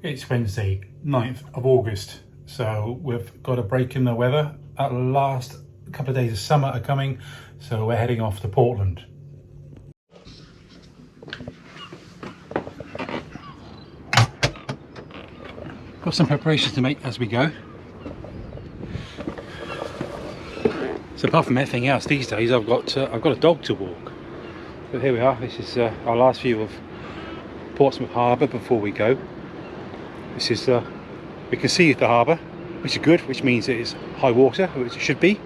It's Wednesday, 9th of August, so we've got a break in the weather. At last, a couple of days of summer are coming, so we're heading off to Portland. Got some preparations to make as we go. So apart from anything else these days, I've got a dog to walk. But here we are. This is our last view of Portsmouth Harbour before we go. This is we can see the harbour, which is good, which means it is high water, which it should be.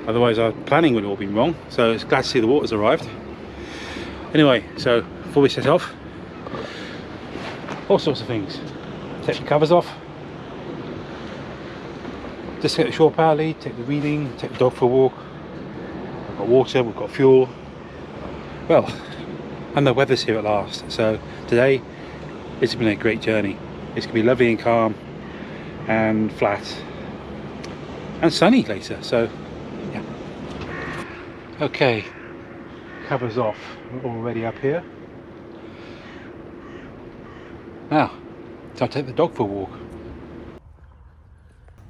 Otherwise our planning would have all been wrong. So it's glad to see the water's arrived. Anyway, so before we set off, all sorts of things. Take the covers off. Just get the shore power lead, take the reading, take the dog for a walk. We've got water, we've got fuel. Well, and the weather's here at last. So today, it's been a great journey. It's going to be lovely and calm and flat and sunny later, so yeah. Okay, covers off, we're already up here. Now, time to take the dog for a walk.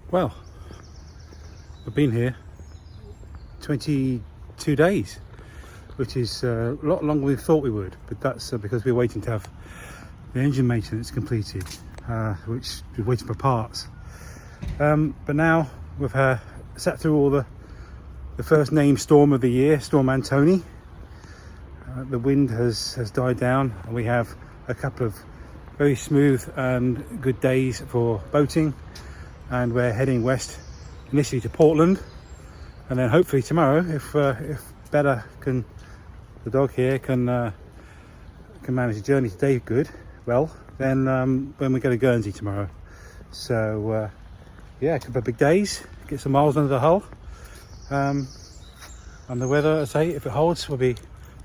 Well, we've been here 22 days, which is a lot longer than we thought we would, but that's because we're waiting to have the engine maintenance completed, which we're waiting for parts. But now we've sat through all the first named storm of the year, Storm Antony. The wind has died down, and we have a couple of very smooth and good days for boating, and we're heading west initially to Portland, and then hopefully tomorrow, if Bella the dog here can manage the journey today good, well, then when we go to Guernsey tomorrow. So yeah, a couple of big days, get some miles under the hull, and the weather, I say, if it holds, we'll be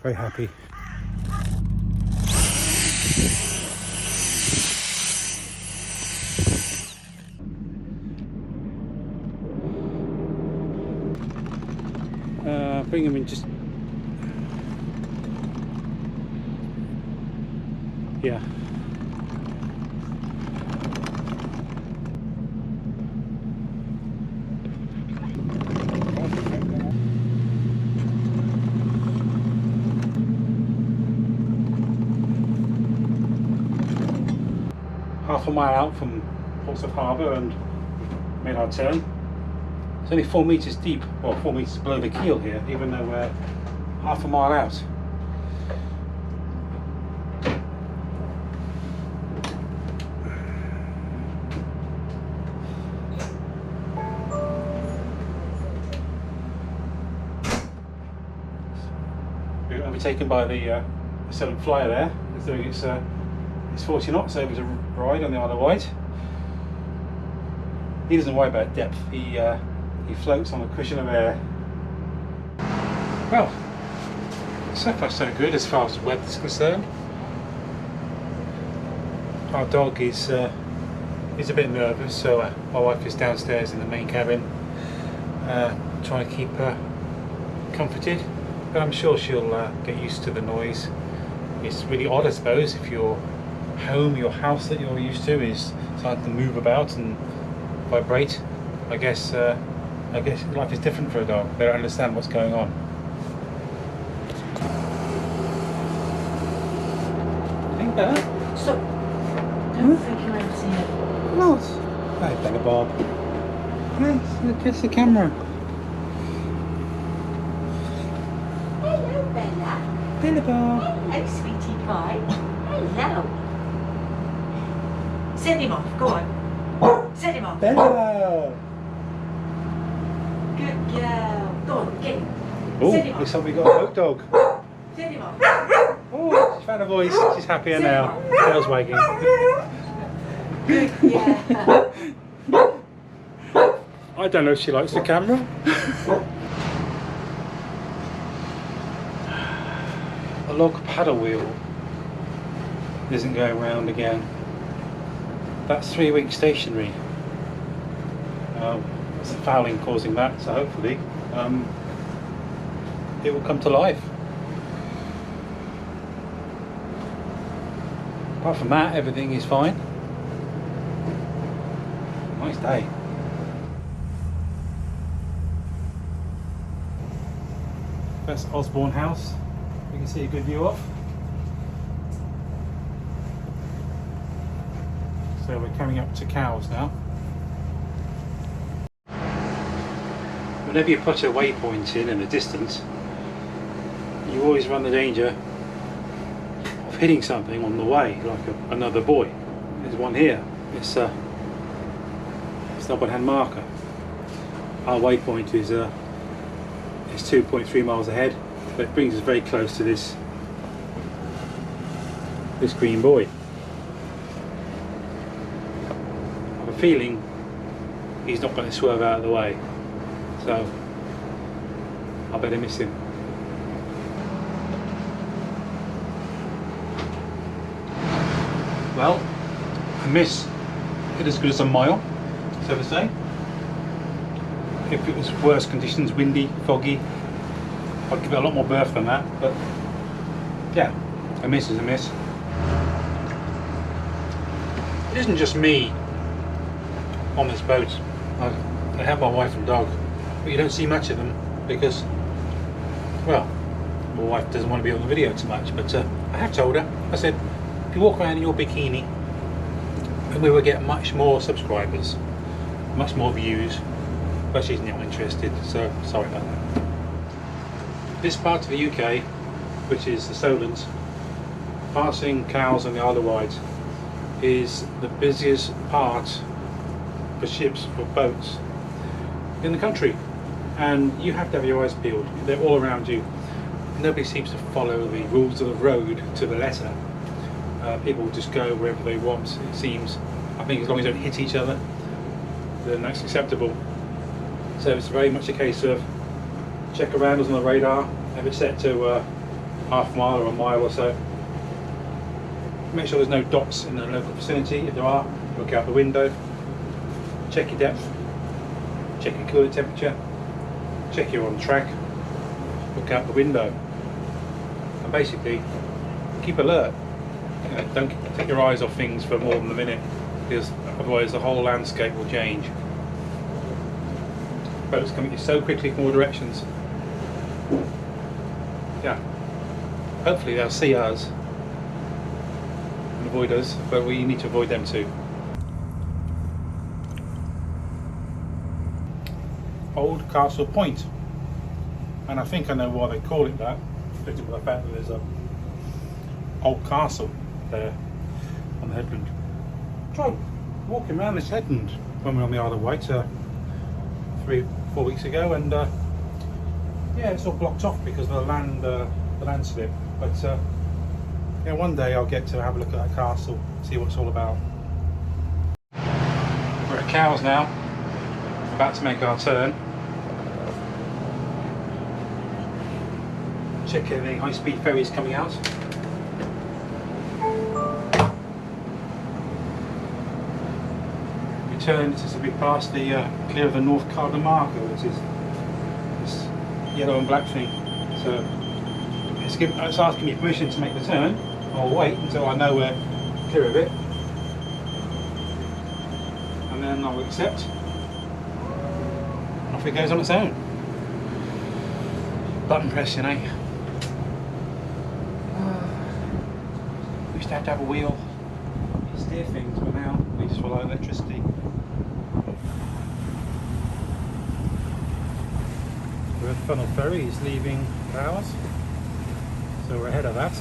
very happy. Bring them in just, yeah. Half a mile out from Portsmouth Harbour and made our turn. It's only 4 meters deep, or 4 meters below the keel here, even though we're half a mile out. We're going to be taken by the Solent flyer there. It's doing its 40 knots over to ride on the Isle of Wight. He doesn't worry about depth. He floats on a cushion of air. Well, so far so good as far as the weather's concerned. Our dog is a bit nervous, so my wife is downstairs in the main cabin, trying to keep her comforted. But I'm sure she'll get used to the noise. It's really odd, I suppose, if your home, your house that you're used to is starting to move about and vibrate. I guess life is different for a dog. They don't understand what's going on. Think that? Stop. Don't freak you out here. What? Hey, Bella Bob. Hey, kiss the camera. Hello, Bella. Bella Bob. Hello, sweetie pie. Hello. Send him off. Go on. Send him off. Bella. Good girl. Go on, get him. Oh, Send him off. looks like we got a boat dog. Send him off. Oh, she's found a voice. She's happier now. Tail's wagging. Good girl. I don't know if she likes the camera. A log paddle wheel isn't going round again. That's 3 weeks stationary. It's the fouling causing that, so hopefully it will come to life. Apart from that, everything is fine. Nice day. That's Osborne House. You can see a good view of. So we're coming up to Cowes now. Whenever you put a waypoint in the distance, you always run the danger of hitting something on the way, like another buoy. There's one here. It's an upper-hand marker. Our waypoint is 2.3 miles ahead, but it brings us very close to this green buoy. I have a feeling he's not going to swerve out of the way, so I better miss him. Well, a miss hit as good as a mile, so to say. If it was worse conditions, windy, foggy, I'd give it a lot more berth than that, but yeah, a miss is a miss. It isn't just me on this boat. I have my wife and dog, but you don't see much of them because, well, my wife doesn't want to be on the video too much, but I have told her, I said, if you walk around in your bikini, and we will get much more subscribers, much more views, but she's not interested, so sorry about that. This part of the UK, which is the Solent, passing Cowes and the Isle of Wight, is the busiest part for ships, for boats in the country, and you have to have your eyes peeled. They're all around you. Nobody seems to follow the rules of the road to the letter. People just go wherever they want, it seems. I think as long as they don't hit each other, then that's acceptable. So it's very much a case of check around us on the radar, have it set to half a mile or a mile or so. Make sure there's no dots in the local vicinity. If there are, look out the window, check your depth, check your coolant temperature, check you're on track, look out the window, and basically keep alert. You know, don't take your eyes off things for more than a minute, because otherwise the whole landscape will change. Boats come at you so quickly from all directions. Yeah, hopefully they'll see us and avoid us, but we need to avoid them too. Old Castle Point, and I think I know why they call it that, because of the fact that there's a old castle there on the headland. Tried walking around this headland when we were on the Isle of Wight 3-4 weeks ago, and yeah, it's all blocked off because of the landslip. But yeah, one day I'll get to have a look at that castle, see what it's all about. We're at Cowes now, about to make our turn. Checking the high-speed ferries coming out. We turn as we pass the clear of the North Cardinal marker, which is this yellow and black thing. So it's asking me permission to make the turn. I'll wait until I know we're clear of it, and then I'll accept. Off it goes on its own. Button pressing, eh? We used to have a wheel, steer things, but now we just follow electricity. We're at Funnel Ferry, he's leaving Cowes, so we're ahead of that.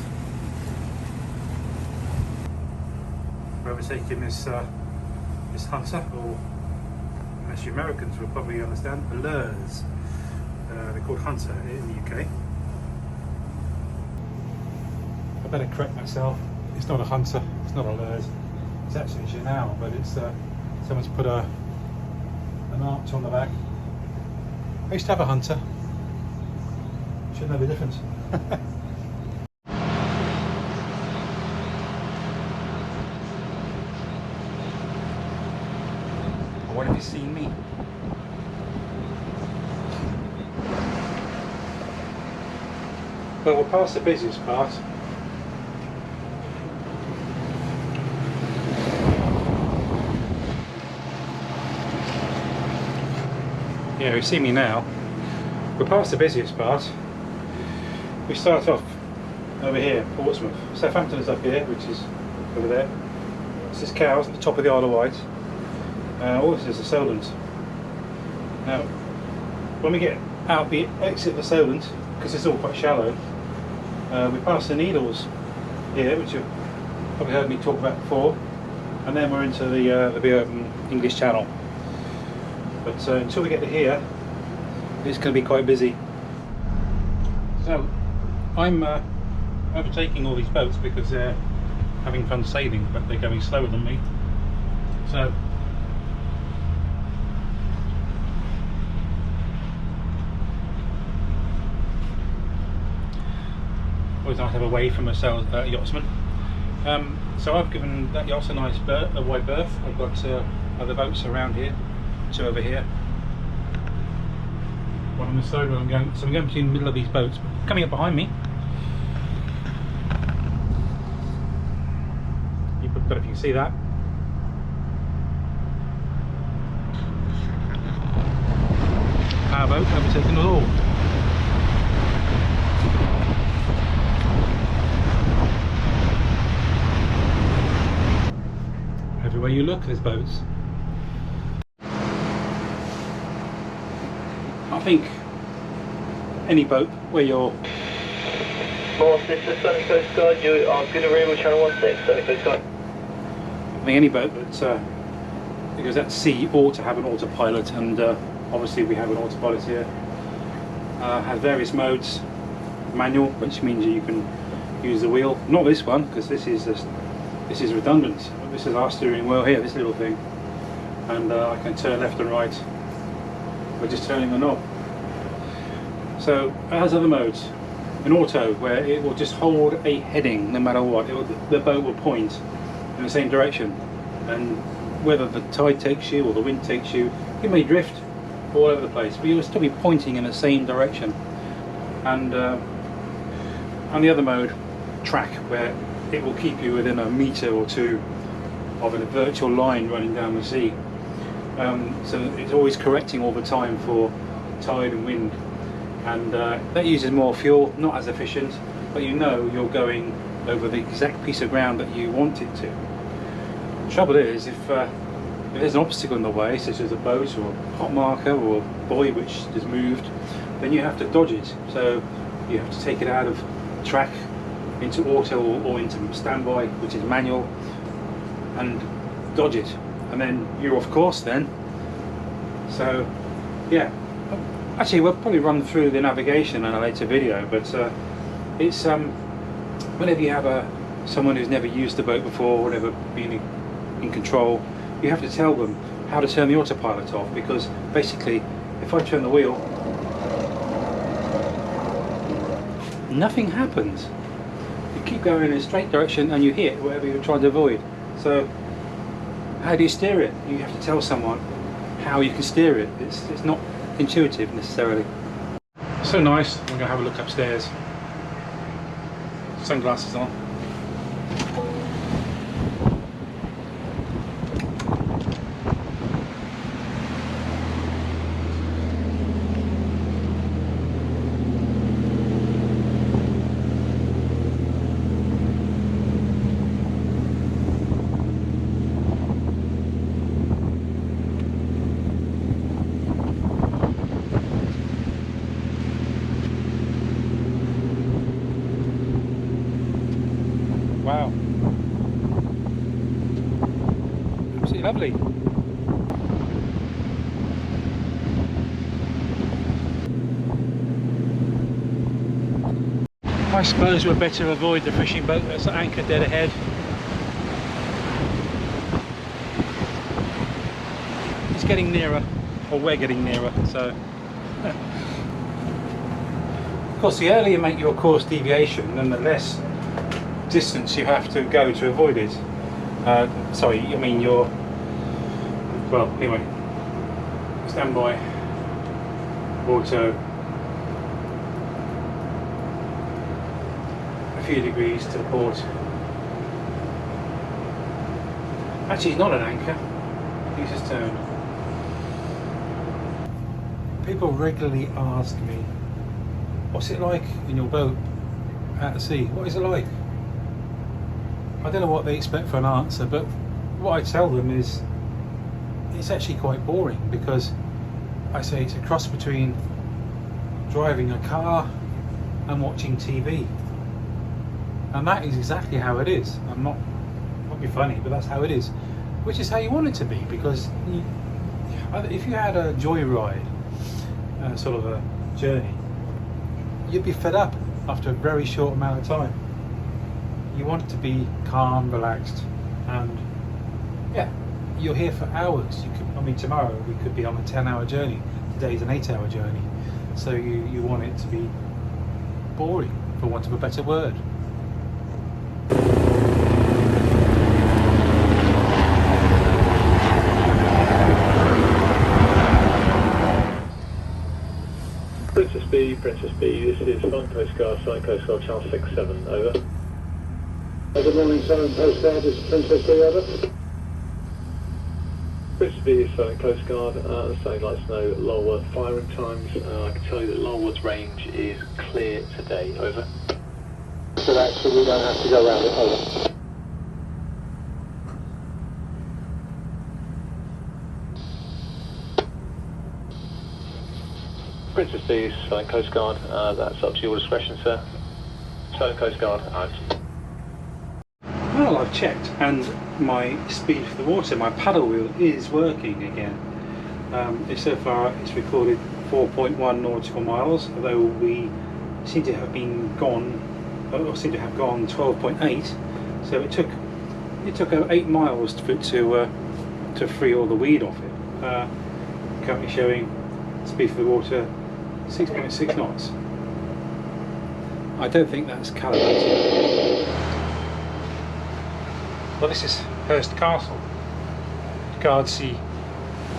Where we're taking this hunter, or as the Americans will probably understand, a lures. They're called hunter in the UK. I better correct myself. It's not a hunter, it's not a lures. It's actually a chenal, but it's someone's put an arch on the back. I used to have a hunter. Should know the difference. What have you seen me? Well, we're past the busiest part. Yeah, you see me now. We're past the busiest part. We start off over here, Portsmouth. Southampton is up here, which is over there. This is Cowes at the top of the Isle of Wight. All this is the Solent. Now, when we get out the exit of the Solent, because it's all quite shallow, we pass the Needles here, which you've probably heard me talk about before, and then we're into the big open English Channel. But until we get to here, it's going to be quite busy. So I'm overtaking all these boats because they're having fun sailing, but they're going slower than me. So always nice to have away from a yachtsman. So I've given that yacht a nice berth, a wide berth. I've got other boats around here, two over here, one on the side where I'm going. So I'm going between the middle of these boats. Coming up behind me, I don't know if you can see that. Powerboat overtaking us all. Everywhere you look, there's boats. I think any boat where you're... Morse, this is Sunny Coast Guard, you are good arrival channel 16, Sunny Coast Guard. I think any boat that because at sea ought to have an autopilot, and obviously we have an autopilot here. Has various modes. Manual, which means you can use the wheel. Not this one, because this is redundant. This is our steering wheel here, this little thing, and I can turn left and right by just turning the knob. So it has other modes. An auto, where it will just hold a heading no matter what. The boat will point in the same direction, and whether the tide takes you or the wind takes you, you may drift all over the place, but you'll still be pointing in the same direction. And the other mode, track, where it will keep you within a metre or two of a virtual line running down the sea. So it's always correcting all the time for tide and wind, and that uses more fuel, not as efficient, but you know you're going over the exact piece of ground that you want it to. The trouble is, if there's an obstacle in the way, such as a boat or a hot marker or a buoy which is moved, then you have to dodge it. So you have to take it out of track into auto or into standby, which is manual, and dodge it, and then you're off course then. So yeah, actually we'll probably run through the navigation in a later video, but it's whenever you have someone who's never used the boat before or never been in control, you have to tell them how to turn the autopilot off, because basically if I turn the wheel, nothing happens. You keep going in a straight direction and you hit whatever you're trying to avoid. So how do you steer it? You have to tell someone how you can steer it. It's not intuitive necessarily. So nice. We're going to have a look upstairs. Sunglasses on. Wow, absolutely lovely. I suppose we'd better avoid the fishing boat that's anchored dead ahead. It's getting nearer, or we're getting nearer, so. Of course, the earlier you make your course deviation, then the less distance you have to go to avoid it. Sorry, I mean your, well, anyway, standby, auto, a few degrees to the port. Actually, it's not an anchor, he's just turned. People regularly ask me, what's it like in your boat at the sea? What is it like? I don't know what they expect for an answer, but what I tell them is it's actually quite boring, because I say it's a cross between driving a car and watching TV. And that is exactly how it is. I'm not be funny, but that's how it is. Which is how you want it to be, because if you had a joyride, sort of a journey, you'd be fed up after a very short amount of time. You want it to be calm, relaxed, and yeah, you're here for hours. Tomorrow we could be on a 10-hour journey. Today's an 8-hour journey. So you want it to be boring, for want of a better word. Princess B, this is Solent Coast Guard, Channel 67, over. Good morning, Solent Coast Guard, this is Princess B, over. Princess B is Solent Coast Guard, so I'd like to know Lulworth firing times. I can tell you that Lulworth's range is clear today, over. So actually we don't have to go around it, over. Princess B is Solent Coast Guard, that's up to your discretion, sir. Solent Coast Guard, out. Well, I've checked, and my speed for the water, my paddle wheel, is working again. So far it's recorded 4.1 nautical miles, although we seem to have gone 12.8. So it took 8 miles for it to free all the weed off it. Currently showing speed for the water 6.6 knots. I don't think that's calibrated. Well, this is Hurst Castle. It guards the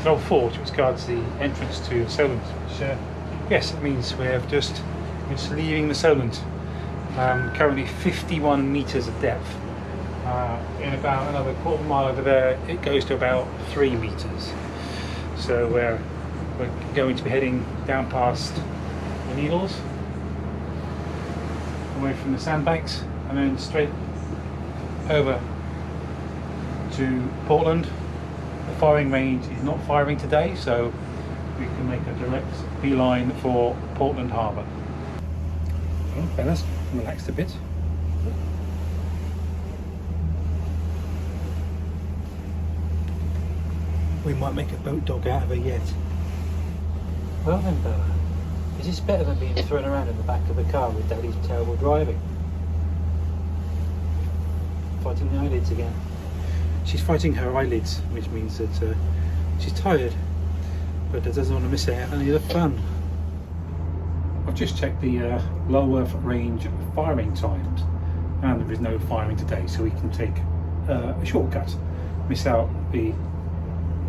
old fort, which guards the entrance to Solent. Which, yes, it means we're just leaving the Solent. Currently 51 metres of depth. In about another quarter mile over there, it goes to about 3 metres. So we're going to be heading down past the Needles, away from the sandbanks, and then straight over to Portland. The firing range is not firing today, so we can make a direct beeline for Portland Harbour. Well, Bella's relaxed a bit. We might make a boat dog out of her yet. Well then, Bella, is this better than being thrown around in the back of the car with Daddy's terrible driving? Fighting the eyelids again. She's fighting her eyelids, which means that she's tired, but doesn't want to miss out on any of the fun. I've just checked the Lulworth range firing times, and there is no firing today, so we can take a shortcut, miss out the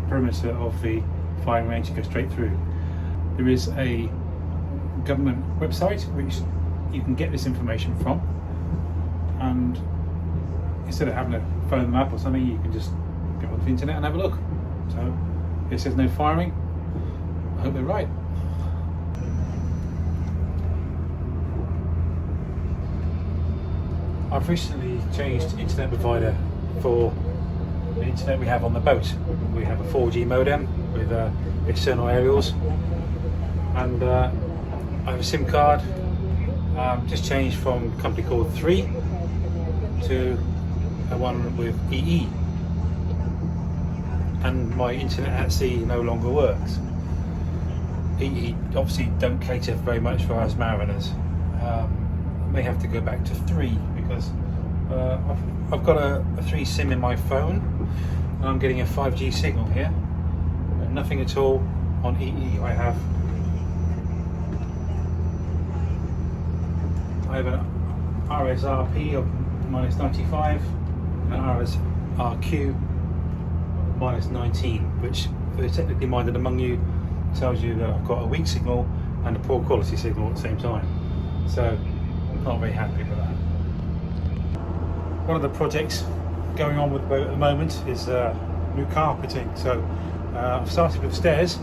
perimeter of the firing range and go straight through. There is a government website which you can get this information from, and instead of having to phone them up or something, you can just go onto the internet and have a look. So it says no firing. I hope they're right. I've recently changed internet provider for the internet we have on the boat. We have a 4G modem with external aerials, and I have a SIM card. Just changed from a company called 3 to one with EE, and my internet at sea no longer works. EE obviously don't cater very much for us mariners. I may have to go back to 3 because I've got a 3 SIM in my phone, and I'm getting a 5G signal here, and nothing at all on EE. I have an RSRP of -95 and an RSRQ -19, which for the technically minded among you tells you that I've got a weak signal and a poor quality signal at the same time. So I'm not very happy with that. One of the projects going on with the boat at the moment is new carpeting. So I've started with the stairs,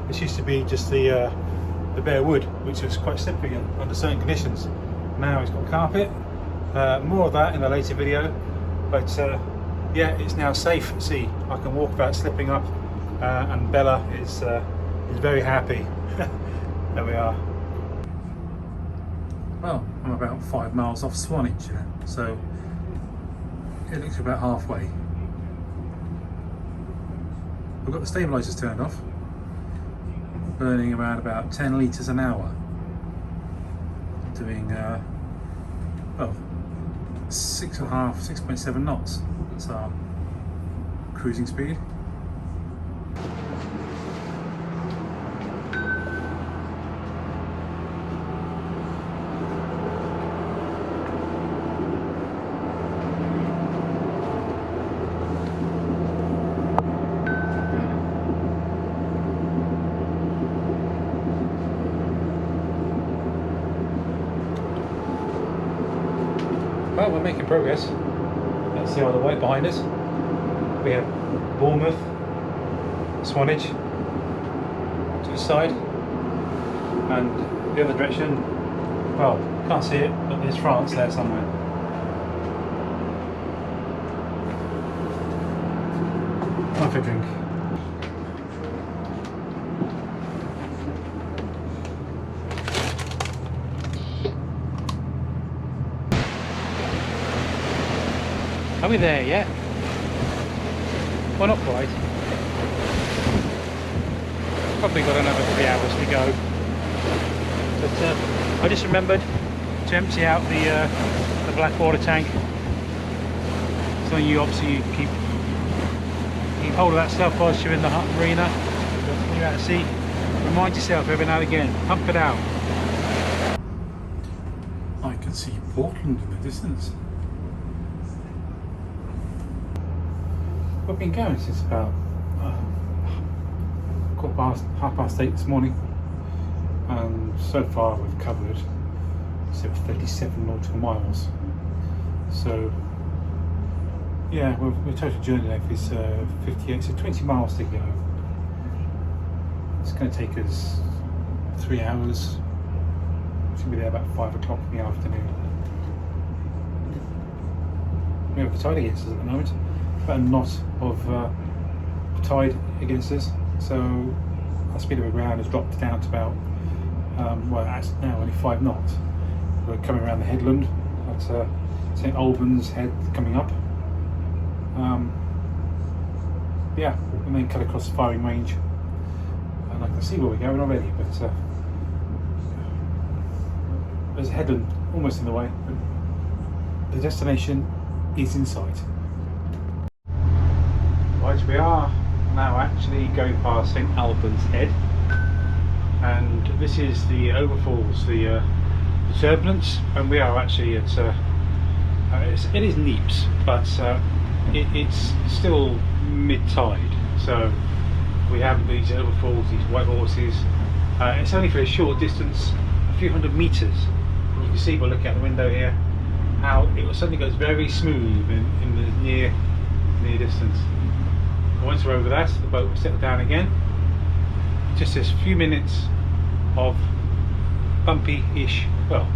This used to be just the bare wood, which was quite slippery under certain conditions. Now it's got carpet. More of that in a later video, but yeah, it's now safe. See, I can walk without slipping up, and Bella is very happy. There we are. Well, I'm about 5 miles off Swanage, so it looks about halfway. We've got the stabilisers turned off, burning around about 10 litres an hour, doing well, 6.7 knots. That's our cruising speed. Well, we're making progress. That's the other way behind us. We have Bournemouth, Swanage to the side, and the other direction, well, can't see it, but there's France there somewhere. Time for a drink. Are we there yet? Well, not quite. Probably got another 3 hours to go. But I just remembered to empty out the black water tank. So you obviously keep hold of that stuff whilst you're in the marina. When you're out at sea, remind yourself every now and again, pump it out. I can see Portland in the distance. We've been going since about half past 8 this morning, and so far we've covered 37 nautical miles. So yeah, we're total journey length is 58, so 20 miles to go. It's going to take us 3 hours. It's going to be there about 5 o'clock in the afternoon. We have the tide against us at the moment. About a knot of tide against us, so our speed of the ground has dropped down to about well, it's now only 5 knots. We're coming around the headland at St Albans Head coming up, yeah, and then cut across the firing range, and I can see where we're going already, but there's a headland almost in the way, but the destination is in sight. Right, we are now actually going past St Albans Head, and this is the overfalls, the turbulence, and we are actually at it is neaps, but it's still mid-tide, so we have these overfalls, these white horses. It's only for a short distance, a few hundred meters. You can see by looking out the window here how it suddenly goes very smooth in the near distance. Once we're over that, the boat will settle down again. Just this few minutes of bumpy-ish, well,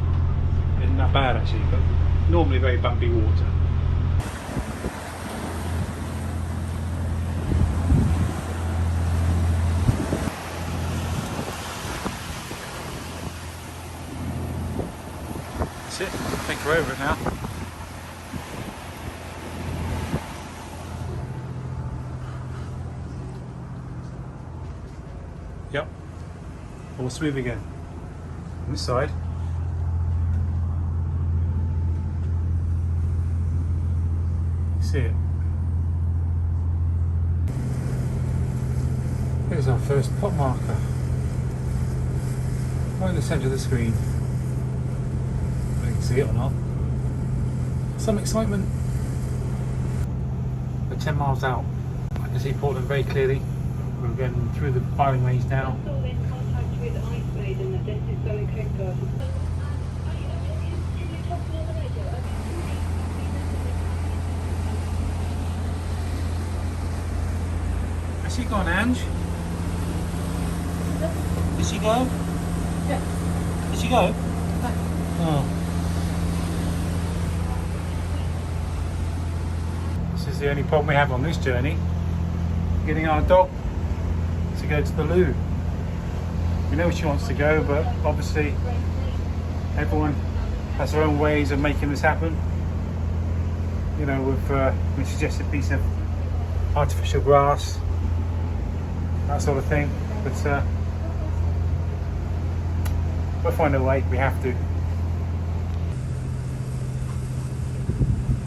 isn't that bad actually, but normally very bumpy water. That's it, I think we're over it now. Yep, all smooth again. On this side. You see it. Here's our first pot marker. Right in the centre of the screen. Whether you can see it or not. Some excitement. We're 10 miles out. I can see Portland very clearly. We're getting through the firing range now. I see you gone, Ange. Did she go? Yeah. Did she go? Oh. This is the only problem we have on this journey. Getting our dog to go to the loo. We know she wants to go, but obviously everyone has their own ways of making this happen. You know, we suggested a piece of artificial grass, that sort of thing. But we'll find a way. We have to.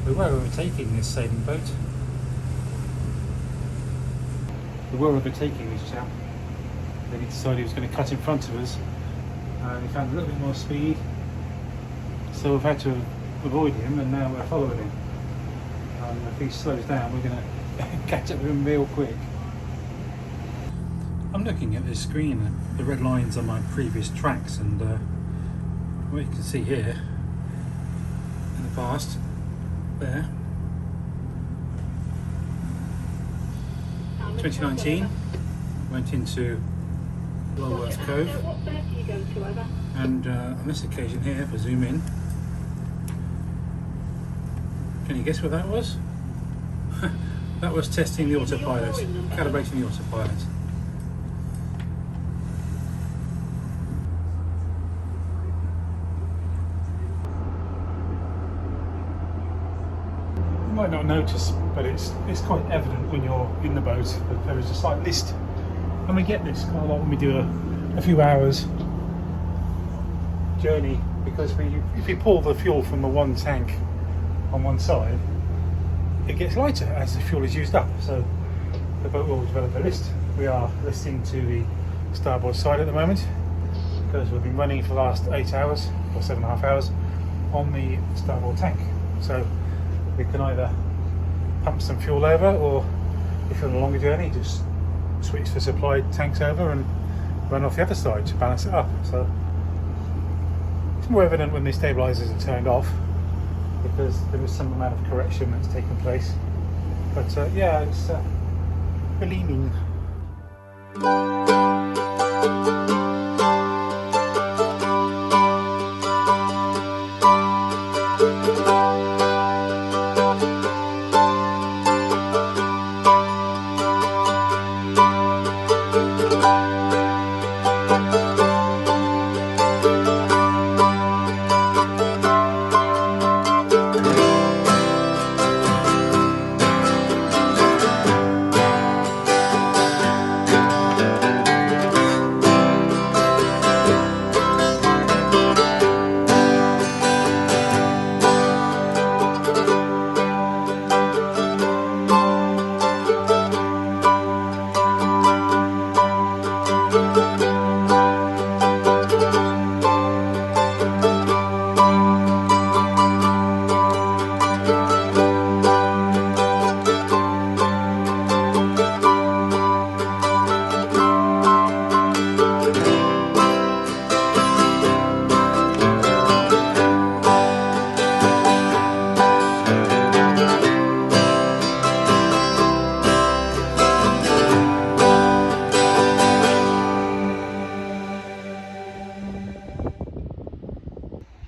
We were overtaking this sailing boat. We were overtaking this chap. Then he decided he was going to cut in front of us. He found a little bit more speed, so we've had to avoid him, and now we're following him. If he slows down, we're going to catch up with him real quick. I'm looking at this screen at the red lines on my previous tracks, and what you can see here in the past, there, 2019, went into Wanderlust Cove, and on this occasion here, if I zoom in, can you guess what that was? That was testing the autopilot, calibrating the autopilot. You might not notice, but it's quite evident when you're in the boat that there is a slight list. And we get this quite a lot when we do a few hours journey, because if you pull the fuel from the one tank on one side, it gets lighter as the fuel is used up. So the boat will develop a list. We are listing to the starboard side at the moment because we've been running for the last 8 hours or 7.5 hours on the starboard tank. So we can either pump some fuel over, or if you're on a longer journey, just switch the supplied tanks over and run off the other side to balance it up. So it's more evident when the stabilizers are turned off, because there is some amount of correction that's taken place. But yeah, it's relieving.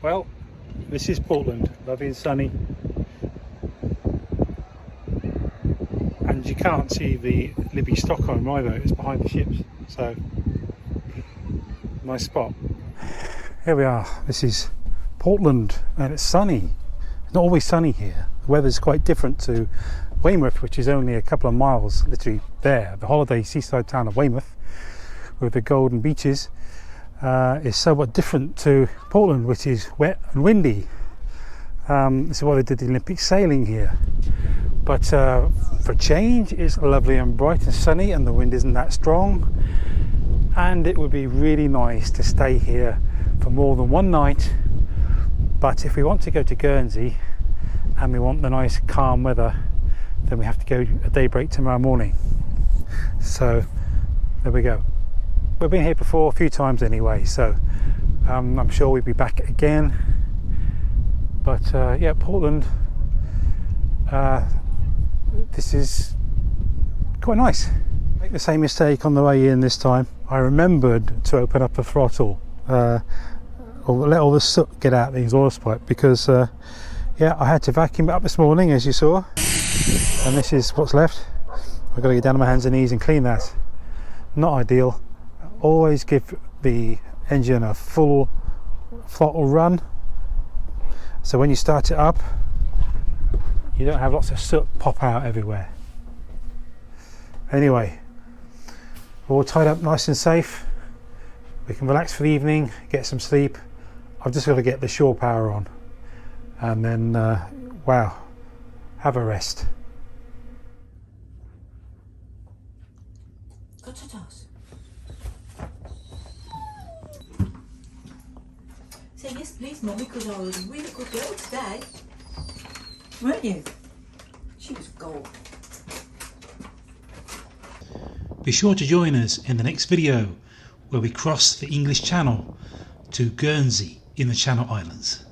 Well, this is Portland, lovely and sunny, and you can't see the Libby Stockholm either, it's behind the ships, so nice spot. Here we are, this is Portland, and it's sunny. It's not always sunny here. The weather's quite different to Weymouth, which is only a couple of miles literally there. The holiday seaside town of Weymouth with the golden beaches is somewhat different to Portland, which is wet and windy. This is why they did the Olympic sailing here. But for change, it's lovely and bright and sunny, and the wind isn't that strong. And it would be really nice to stay here for more than one night. But if we want to go to Guernsey and we want the nice calm weather, then we have to go at daybreak tomorrow morning. So there we go. We've been here before a few times anyway, so I'm sure we'll be back again. But yeah, Portland, this is quite nice. Make the same mistake on the way in this time. I remembered to open up a throttle or let all the soot get out the exhaust pipe, because yeah, I had to vacuum it up this morning, as you saw, and this is what's left. I've got to get down on my hands and knees and clean that. Not ideal. Always give the engine a full throttle run, so when you start it up you don't have lots of soot pop out everywhere. Anyway, we're all tied up nice and safe. We can relax for the evening, get some sleep. I've just got to get the shore power on, and then wow, have a rest. Got to toss. Say yes please, Mum, because I was a really good girl today. Weren't you? She was gold. Be sure to join us in the next video where we cross the English Channel to Guernsey in the Channel Islands.